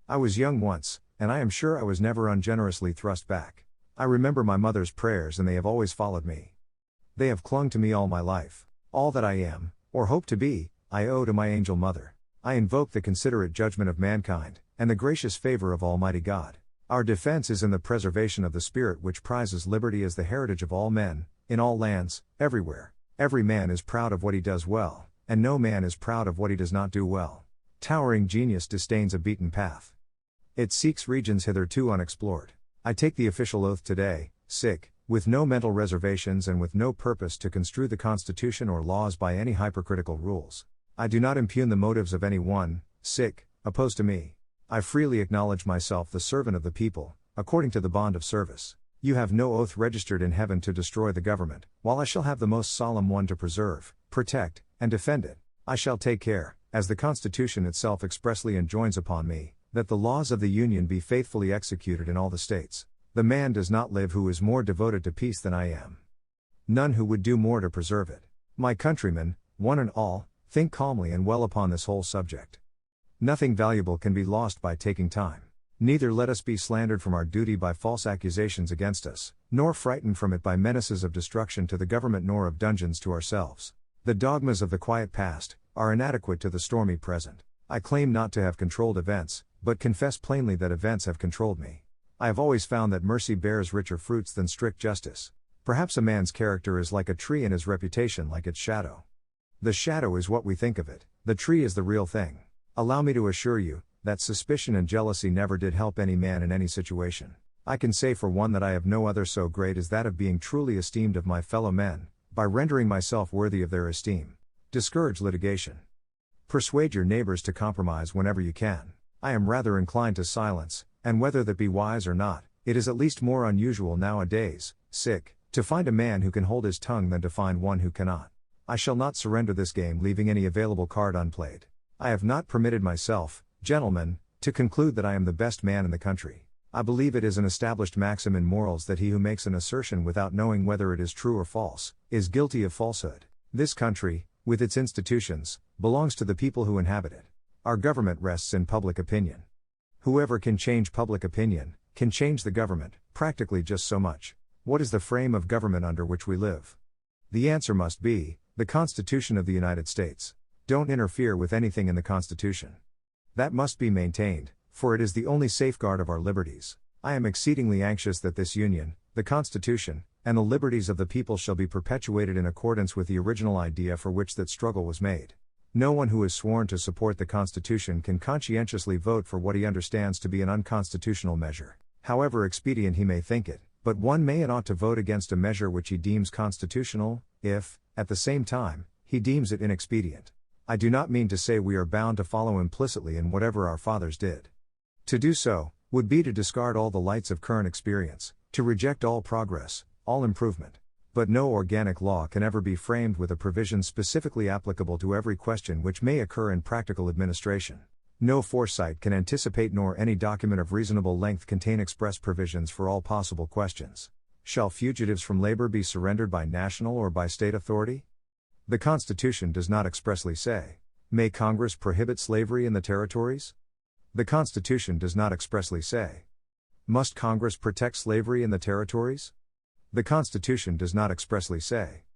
I was young once, and I am sure I was never ungenerously thrust back. I remember my mother's prayers and they have always followed me. They have clung to me all my life. All that I am, or hope to be, I owe to my angel mother. I invoke the considerate judgment of mankind, and the gracious favor of Almighty God. Our defense is in the preservation of the spirit which prizes liberty as the heritage of all men, in all lands, everywhere. Every man is proud of what he does well, and no man is proud of what he does not do well. Towering genius disdains a beaten path. It seeks regions hitherto unexplored. I take the official oath today, with no mental reservations and with no purpose to construe the Constitution or laws by any hypercritical rules. I do not impugn the motives of any one, opposed to me. I freely acknowledge myself the servant of the people, according to the bond of service. You have no oath registered in heaven to destroy the government, while I shall have the most solemn one to preserve, protect, and defend it. I shall take care, as the Constitution itself expressly enjoins upon me, that the laws of the Union be faithfully executed in all the states. The man does not live who is more devoted to peace than I am. None who would do more to preserve it. My countrymen, one and all, think calmly and well upon this whole subject. Nothing valuable can be lost by taking time. Neither let us be slandered from our duty by false accusations against us, nor frightened from it by menaces of destruction to the government nor of dungeons to ourselves. The dogmas of the quiet past are inadequate to the stormy present. I claim not to have controlled events, but confess plainly that events have controlled me. I have always found that mercy bears richer fruits than strict justice. Perhaps a man's character is like a tree and his reputation like its shadow. The shadow is what we think of it, the tree is the real thing. Allow me to assure you, that suspicion and jealousy never did help any man in any situation. I can say for one that I have no other so great as that of being truly esteemed of my fellow men, by rendering myself worthy of their esteem. Discourage litigation. Persuade your neighbors to compromise whenever you can. I am rather inclined to silence, and whether that be wise or not, it is at least more unusual nowadays, to find a man who can hold his tongue than to find one who cannot. I shall not surrender this game leaving any available card unplayed. I have not permitted myself, gentlemen, to conclude that I am the best man in the country. I believe it is an established maxim in morals that he who makes an assertion without knowing whether it is true or false, is guilty of falsehood. This country, with its institutions, belongs to the people who inhabit it. Our government rests in public opinion. Whoever can change public opinion, can change the government, practically just so much. What is the frame of government under which we live? The answer must be, the Constitution of the United States. Don't interfere with anything in the Constitution. That must be maintained, for it is the only safeguard of our liberties. I am exceedingly anxious that this Union, the Constitution, and the liberties of the people shall be perpetuated in accordance with the original idea for which that struggle was made. No one who has sworn to support the Constitution can conscientiously vote for what he understands to be an unconstitutional measure, however expedient he may think it, but one may and ought to vote against a measure which he deems constitutional, if, at the same time, he deems it inexpedient. I do not mean to say we are bound to follow implicitly in whatever our fathers did. To do so, would be to discard all the lights of current experience, to reject all progress, all improvement. But no organic law can ever be framed with a provision specifically applicable to every question which may occur in practical administration. No foresight can anticipate nor any document of reasonable length contain express provisions for all possible questions. Shall fugitives from labor be surrendered by national or by state authority? The Constitution does not expressly say. May Congress prohibit slavery in the territories? The Constitution does not expressly say. Must Congress protect slavery in the territories? The Constitution does not expressly say.